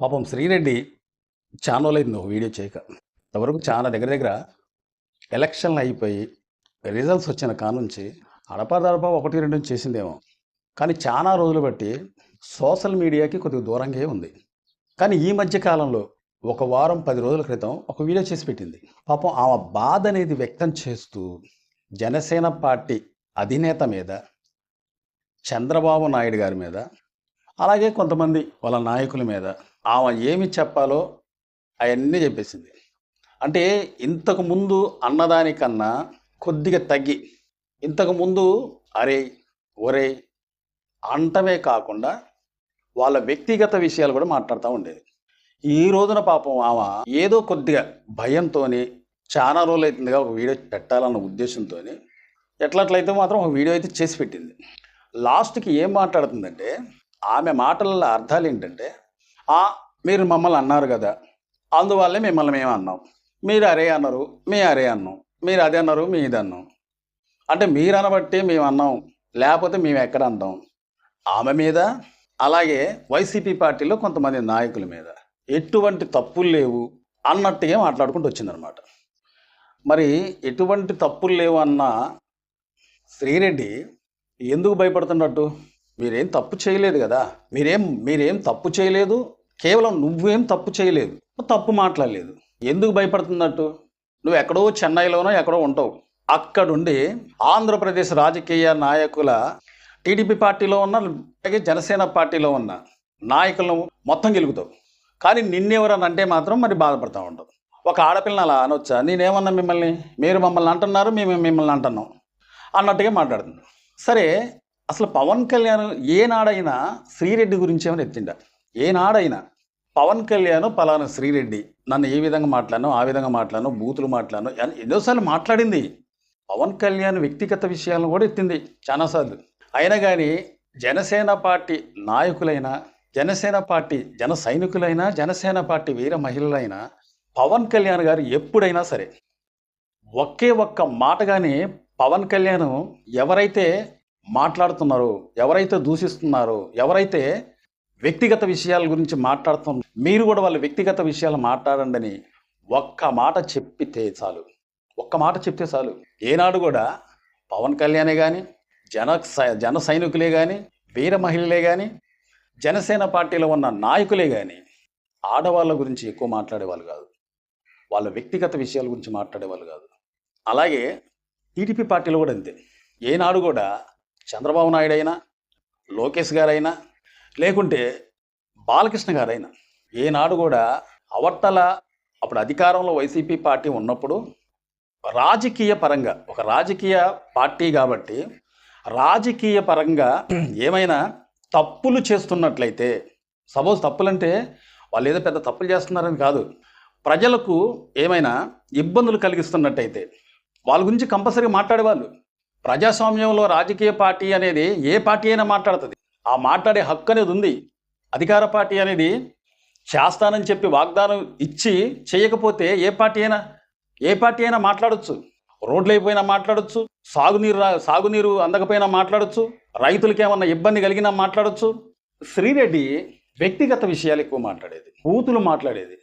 పాపం శ్రీరెడ్డి చాలా రోజులైంది ఒక వీడియో చేయక. ఇంతవరకు చాలా దగ్గర దగ్గర ఎలక్షన్లు అయిపోయి రిజల్ట్స్ వచ్చిన కానుంచి అడపాదడపా 1, 2 చేసిందేమో. కానీ చాలా రోజులు బట్టి సోషల్ మీడియాకి కొద్దిగా దూరంగా ఉంది. కానీ ఈ మధ్య కాలంలో ఒక వారం 10 రోజుల క్రితం ఒక వీడియో చేసి పెట్టింది. పాపం ఆమె బాధ అనేది వ్యక్తం చేస్తూ జనసేన పార్టీ అధినేత మీద, చంద్రబాబు నాయుడు గారి మీద, అలాగే కొంతమంది వాళ్ళ నాయకుల మీద ఆమె ఏమి చెప్పాలో అవన్నీ చెప్పేసింది. అంటే ఇంతకుముందు అన్నదానికన్నా కొద్దిగా తగ్గి, ఇంతకుముందు అరే ఒరే అంటమే కాకుండా వాళ్ళ వ్యక్తిగత విషయాలు కూడా మాట్లాడుతూ ఉండేది. ఈ రోజున పాపం ఆమె ఏదో కొద్దిగా భయంతో చాలా రోజులు అవుతుందిగా ఒక వీడియో పెట్టాలన్న ఉద్దేశంతో ఎట్లట్లయితే మాత్రం ఒక వీడియో అయితే చేసి పెట్టింది. లాస్ట్కి ఏం మాట్లాడుతుందంటే, ఆమె మాటల అర్థాలు ఏంటంటే, మీరు మమ్మల్ని అన్నారు కదా, అందువల్లే మిమ్మల్ని మేము అన్నాం, మీరు అరే అన్నారు మేము అరే అన్నాం, మీరు అదే అన్నారు మేము ఇది అన్నాం, అంటే మీరు అనబట్టి మేము అన్నాం, లేకపోతే మేము ఎక్కడ అంటాం. ఆమె మీద అలాగే వైసీపీ పార్టీలో కొంతమంది నాయకుల మీద ఎటువంటి తప్పులు లేవు అన్నట్టుగా మాట్లాడుకుంటూ వచ్చిందనమాట. మరి ఎటువంటి తప్పులు లేవు అన్న శ్రీరెడ్డి ఎందుకు భయపడుతున్నట్టు? మీరేం తప్పు చేయలేదు కదా, మీరేం తప్పు చేయలేదు, కేవలం నువ్వేం తప్పు చేయలేదు, తప్పు మాట్లాడలేదు, ఎందుకు భయపడుతున్నట్టు? నువ్వు ఎక్కడో చెన్నైలోనో ఎక్కడో ఉంటావు, అక్కడుండి ఆంధ్రప్రదేశ్ రాజకీయ నాయకుల టీడీపీ పార్టీలో ఉన్న, అలాగే జనసేన పార్టీలో ఉన్న నాయకులను మొత్తం గెలుగుతావు. కానీ నిన్నెవరనంటే మాత్రం మరి బాధపడతా ఉంటావు. ఒక ఆడపిల్లని అలా అనొచ్చా? నేనేమన్నా మిమ్మల్ని? మీరు మమ్మల్ని అంటున్నారు, మేము మిమ్మల్ని అంటున్నాం అన్నట్టుగా మాట్లాడుతుంది. సరే, అసలు పవన్ కళ్యాణ్ ఏనాడైనా శ్రీరెడ్డి గురించి ఏమైనా ఎత్తిండా? ఏనాడైనా పవన్ కళ్యాణ్ పలానా శ్రీరెడ్డి నన్ను ఏ విధంగా మాట్లాడను, ఆ విధంగా మాట్లాడను, బూతులు మాట్లాడను ఎన్నోసార్లు మాట్లాడింది. పవన్ కళ్యాణ్ వ్యక్తిగత విషయాలను కూడా ఎత్తింది చాలాసార్లు. అయినా కానీ జనసేన పార్టీ నాయకులైనా, జనసేన పార్టీ జన సైనికులైనా, జనసేన పార్టీ వీర మహిళలైనా పవన్ కళ్యాణ్ గారు ఎప్పుడైనా సరే ఒకే ఒక్క మాటగానే పవన్ కళ్యాణ్ ఎవరైతే మాట్లాడుతున్నారో, ఎవరైతే దూషిస్తున్నారో, ఎవరైతే వ్యక్తిగత విషయాల గురించి మాట్లాడుతున్నారు, మీరు కూడా వాళ్ళ వ్యక్తిగత విషయాలు మాట్లాడండి అని ఒక్క మాట చెప్పితే చాలు, ఒక్క మాట చెప్తే చాలు. ఏనాడు కూడా పవన్ కళ్యాణే కానీ, జన సైనికులే కానీ, వీర మహిళలే కానీ, జనసేన పార్టీలో ఉన్న నాయకులే కానీ ఆడవాళ్ళ గురించి ఎక్కువ మాట్లాడేవాళ్ళు కాదు, వాళ్ళ వ్యక్తిగత విషయాల గురించి మాట్లాడేవాళ్ళు కాదు. అలాగే టీడీపీ పార్టీలో కూడా అంతే. ఏనాడు కూడా చంద్రబాబు నాయుడు అయినా, లోకేష్ గారైనా, లేకుంటే బాలకృష్ణ గారైనా ఏనాడు కూడా అవతల అప్పుడు అధికారంలో వైసీపీ పార్టీ ఉన్నప్పుడు రాజకీయ పరంగా, ఒక రాజకీయ పార్టీ కాబట్టి రాజకీయ పరంగా ఏమైనా తప్పులు చేస్తున్నట్లయితే, సపోజ్ తప్పులంటే వాళ్ళు ఏదో పెద్ద తప్పులు చేస్తున్నారని కాదు, ప్రజలకు ఏమైనా ఇబ్బందులు కలిగిస్తున్నట్టయితే వాళ్ళ గురించి కంపల్సరీగా మాట్లాడేవాళ్ళు. ప్రజాస్వామ్యంలో రాజకీయ పార్టీ అనేది ఏ పార్టీ అయినా మాట్లాడుతుంది, ఆ మాట్లాడే హక్కు అనేది ఉంది. అధికార పార్టీ అనేది చేస్తానని చెప్పి వాగ్దానం ఇచ్చి చేయకపోతే ఏ పార్టీ అయినా మాట్లాడచ్చు. రోడ్లు అయిపోయినా మాట్లాడచ్చు, సాగునీరు అందకపోయినా మాట్లాడచ్చు, రైతులకి ఏమన్నా ఇబ్బంది కలిగినా మాట్లాడచ్చు. శ్రీరెడ్డి వ్యక్తిగత విషయాలు ఎక్కువ మాట్లాడేది, బూతులు మాట్లాడేది.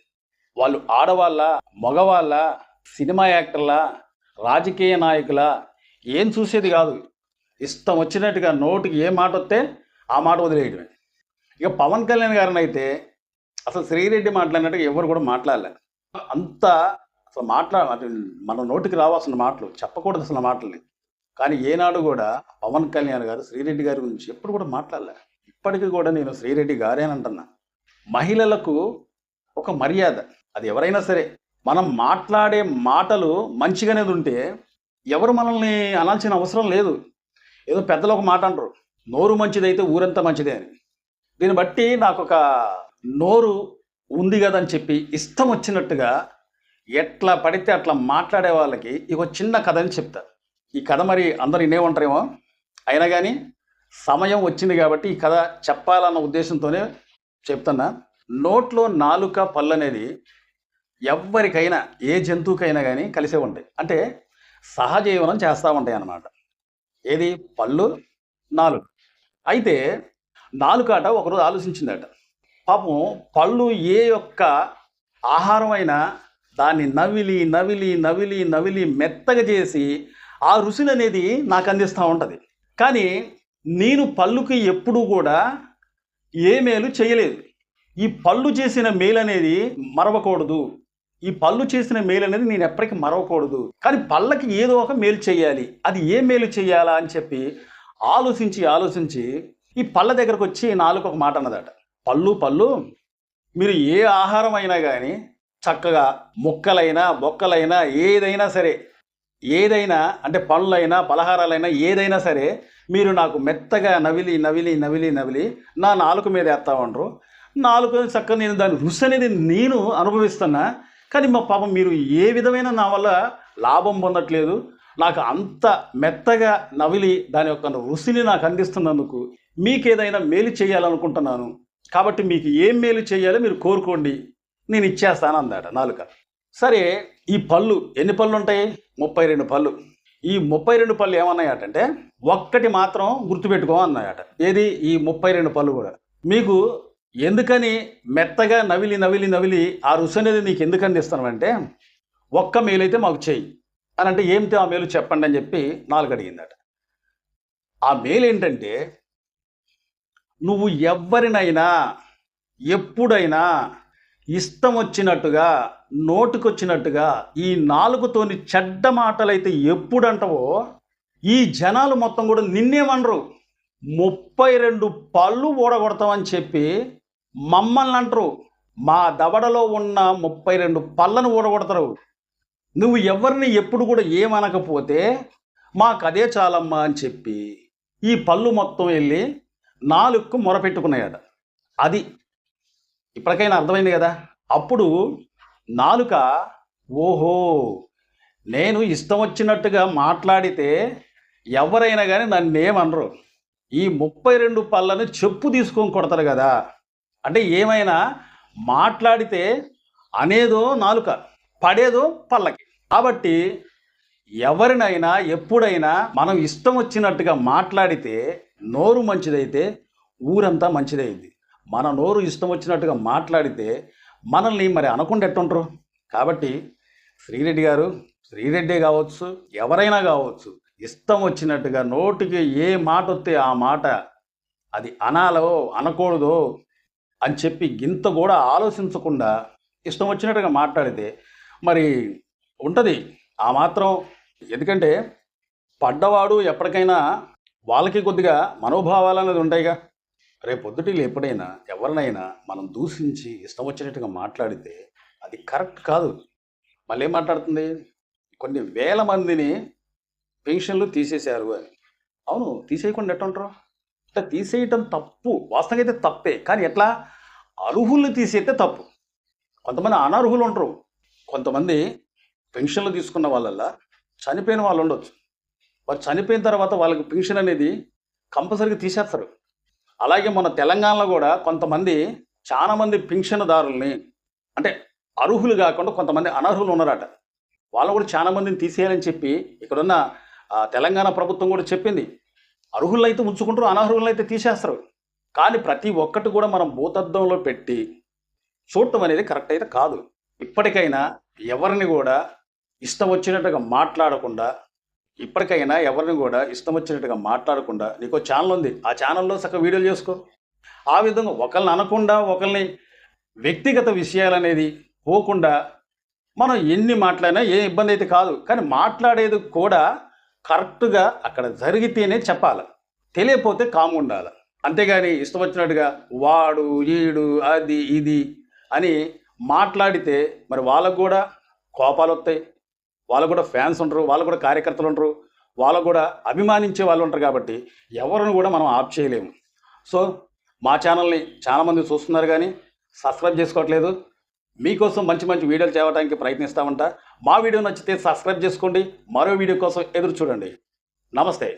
వాళ్ళు ఆడవాళ్ళ, మగవాళ్ళ, సినిమా యాక్టర్ల, రాజకీయ నాయకుల ఏం చూసేది కాదు. ఇష్టం వచ్చినట్టుగా నోటికి ఏ మాట వస్తే ఆ మాట వదిలేయడమే. ఇక పవన్ కళ్యాణ్ గారిని అయితే అసలు శ్రీరెడ్డి మాట్లాడినట్టుగా ఎవరు కూడా మాట్లాడలే. అంత అసలు మన నోటికి రావాల్సిన మాటలు చెప్పకూడదు అసలు మాటల్ని. కానీ ఏనాడు కూడా పవన్ కళ్యాణ్ గారు శ్రీరెడ్డి గారి గురించి ఎప్పుడు కూడా మాట్లాడలే. ఇప్పటికీ కూడా నేను శ్రీరెడ్డి గారే అని అంటున్నా. మహిళలకు ఒక మర్యాద, అది ఎవరైనా సరే మనం మాట్లాడే మాటలు మంచిగానే ఉంటే ఎవరు మనల్ని అనాల్సిన అవసరం లేదు. ఏదో పెద్దలు ఒక మాట అంటారు, నోరు మంచిదైతే ఊరంతా మంచిదే అని. దీన్ని బట్టి నాకు ఒక నోరు ఉంది కదని చెప్పి ఇష్టం వచ్చినట్టుగా ఎట్లా పడితే అట్లా మాట్లాడే వాళ్ళకి ఇక చిన్న కథ అని చెప్తా. ఈ కథ మరి అందరు వినేమంటారేమో, అయినా కానీ సమయం వచ్చింది కాబట్టి ఈ కథ చెప్పాలన్న ఉద్దేశంతోనే చెప్తున్నా. నోట్లో నాలుక పళ్ళు అనేది ఎవరికైనా, ఏ జంతువుకైనా కానీ కలిసే ఉంటాయి. అంటే సహజీవనం చేస్తూ ఉంటాయి అన్నమాట. ఏది? పళ్ళు, నాలుక. అయితే నాలుకాట ఒకరోజు ఆలోచించిందట, పాపం పళ్ళు ఏ యొక్క ఆహారమైనా దాన్ని నవిలి నవిలి నవిలి నవిలి మెత్తగా చేసి ఆ రుచిని అనేది నాకు అందిస్తూ ఉంటుంది. కానీ నేను పళ్ళుకి ఎప్పుడూ కూడా ఏ మేలు చేయలేదు. ఈ పళ్ళు చేసిన మేలు అనేది మరవకూడదు. ఈ పళ్ళు చేసిన మేలు అనేది నేను ఎప్పటికీ మరవకూడదు. కానీ పళ్ళకి ఏదో ఒక మేలు చేయాలి. అది ఏ మేలు చేయాలా అని చెప్పి ఆలోచించి ఈ పళ్ళ దగ్గరకు వచ్చి నాలుగు ఒక మాట అన్నదట. పళ్ళు మీరు ఏ ఆహారం అయినా కానీ చక్కగా ముక్కలైనా బొక్కలైనా ఏదైనా సరే, ఏదైనా అంటే పళ్ళైనా పలహారాలైనా ఏదైనా సరే మీరు నాకు మెత్తగా నవిలి నా నాలుక మీద వేస్తా ఉండరు. నాలుక చక్కగా నేను దాని రుచి అనేది నేను అనుభవిస్తున్నా. కానీ మా పాపం మీరు ఏ విధమైన నా వల్ల లాభం పొందట్లేదు. నాకు అంత మెత్తగా నవిలి దాని యొక్క రుచిని నాకు అందిస్తున్నందుకు మీకు ఏదైనా మేలు చేయాలనుకుంటున్నాను. కాబట్టి మీకు ఏం మేలు చేయాలో మీరు కోరుకోండి, నేను ఇచ్చేస్తాను అందట నాలుక. సరే, ఈ పళ్ళు ఎన్ని పళ్ళు ఉంటాయి? 32 పళ్ళు. ఈ 32 పళ్ళు ఏమన్నాయటంటే ఒక్కటి మాత్రం గుర్తుపెట్టుకో అన్నాయట. ఏది? ఈ 32 పళ్ళు కూడా మీకు ఎందుకని మెత్తగా నవిలి ఆ రుచి అనేది నీకు ఎందుకు అందిస్తానంటే ఒక్క మేలైతే మాకు చేయి అని అంటే ఏమిటి ఆ మేలు చెప్పండి అని చెప్పి నాలుగు అడిగిందట. ఆ మేలు ఏంటంటే నువ్వు ఎవరినైనా ఎప్పుడైనా ఇష్టం వచ్చినట్టుగా నోటుకొచ్చినట్టుగా ఈ నాలుగుతోని చెడ్డ మాటలైతే ఎప్పుడు అంటావో ఈ జనాలు మొత్తం కూడా నిన్నేమనరు. 32 పళ్ళు ఊడగొడతామని చెప్పి మమ్మల్ని అంటారు. మా దవడలో ఉన్న 32 పళ్ళను ఊడగొడతారు. నువ్వు ఎవరిని ఎప్పుడు కూడా ఏమనకపోతే మాకు అదే చాలమ్మా అని చెప్పి ఈ పళ్ళు మొత్తం వెళ్ళి నాలుగుకు మొరపెట్టుకున్నాయట. అది ఇప్పటికైనా అర్థమైంది కదా. అప్పుడు నాలుక ఓహో, నేను ఇష్టం వచ్చినట్టుగా మాట్లాడితే ఎవరైనా కానీ నన్నేమనరు, ఈ 32 పళ్ళను చెప్పు తీసుకొని కొడతారు కదా. అంటే ఏమైనా మాట్లాడితే అనేదో నాలుక, పడేదో పళ్ళకి. కాబట్టి ఎవరినైనా ఎప్పుడైనా మనం ఇష్టం వచ్చినట్టుగా మాట్లాడితే నోరు మంచిదైతే ఊరంతా మంచిదైంది. మన నోరు ఇష్టం వచ్చినట్టుగా మాట్లాడితే మనల్ని మరి అనకుండా ఎట్టుంటారు. కాబట్టి శ్రీరెడ్డి గారు, శ్రీరెడ్డే కావచ్చు, ఎవరైనా కావచ్చు, ఇష్టం వచ్చినట్టుగా నోటికి ఏ మాట వస్తే ఆ మాట అది అనాలో అనకూడదో అని చెప్పి గింత కూడా ఆలోచించకుండా ఇష్టం వచ్చినట్టుగా మాట్లాడితే మరి ఉంటుంది ఆ మాత్రం. ఎందుకంటే పడ్డవాడు ఎప్పటికైనా వాళ్ళకి కొద్దిగా మనోభావాలు అనేది ఉంటాయిగా. రేపు పొద్దుటిలో ఎప్పుడైనా ఎవరినైనా మనం దూషించి ఇష్టం వచ్చినట్టుగా మాట్లాడితే అది కరెక్ట్ కాదు. మళ్ళీ ఏం మాట్లాడుతుంది, కొన్ని వేల మందిని పెన్షన్లు తీసేశారు అని. అవును, తీసేయకుండా ఎట్టుంటారు? అంటే తీసేయటం తప్పు, వాస్తవంగా అయితే తప్పే. కానీ ఎట్లా? అర్హుల్ని తీసేస్తే తప్పు. కొంతమంది అనర్హులు ఉంటారు. కొంతమంది పెన్షన్లు తీసుకున్న వాళ్ళల్లో చనిపోయిన వాళ్ళు ఉండొచ్చు. వారు చనిపోయిన తర్వాత వాళ్ళకి పెన్షన్ అనేది కంపల్సరీగా తీసేస్తారు. అలాగే మన తెలంగాణలో కూడా కొంతమంది చాలామంది పెన్షన్దారుల్ని అంటే అర్హులు కాకుండా కొంతమంది అనర్హులు ఉన్నారట. వాళ్ళు కూడా చాలామందిని తీసేయాలని చెప్పి ఇక్కడున్న తెలంగాణ ప్రభుత్వం కూడా చెప్పింది. అర్హులను అయితే ఉంచుకుంటారు, అనర్హులను అయితే తీసేస్తారు. కానీ ప్రతి ఒక్కటి కూడా మనం భూతద్దంలో పెట్టి చూడటం అనేది కరెక్ట్ అయితే కాదు. ఇప్పటికైనా ఎవరిని కూడా ఇష్టం వచ్చినట్టుగా మాట్లాడకుండా, నీకు ఛానల్ ఉంది, ఆ ఛానల్లో చక్కగా వీడియోలు చేసుకో. ఆ విధంగా ఒకరిని అనకుండా, ఒకరిని వ్యక్తిగత విషయాలు అనేది పోకుండా మనం ఎన్ని మాట్లాడినా ఏ ఇబ్బంది అయితే కాదు. కానీ మాట్లాడేది కూడా కరెక్ట్గా అక్కడ జరిగితేనే చెప్పాలి, తెలియకపోతే కాము ఉండాలి. అంతేగాని ఇష్టం వచ్చినట్టుగా వాడు ఈడు అది ఇది అని మాట్లాడితే మరి వాళ్ళకు కూడా కోపాలు వస్తాయి. వాళ్ళకు కూడా ఫ్యాన్స్ ఉంటారు, వాళ్ళకు కూడా కార్యకర్తలు ఉంటారు, వాళ్ళకు కూడా అభిమానించే వాళ్ళు ఉంటారు. కాబట్టి ఎవరిని కూడా మనం ఆప్ చేయలేము. సో మా ఛానల్ని చాలామంది చూస్తున్నారు కానీ సబ్స్క్రైబ్ చేసుకోవట్లేదు. మీకోసం మంచి మంచి వీడియోలు చేయడానికి ప్రయత్నిస్తామంట. మా వీడియో నచ్చితే సబ్స్క్రైబ్ చేసుకోండి. మరో వీడియో కోసం ఎదురు చూడండి. నమస్తే.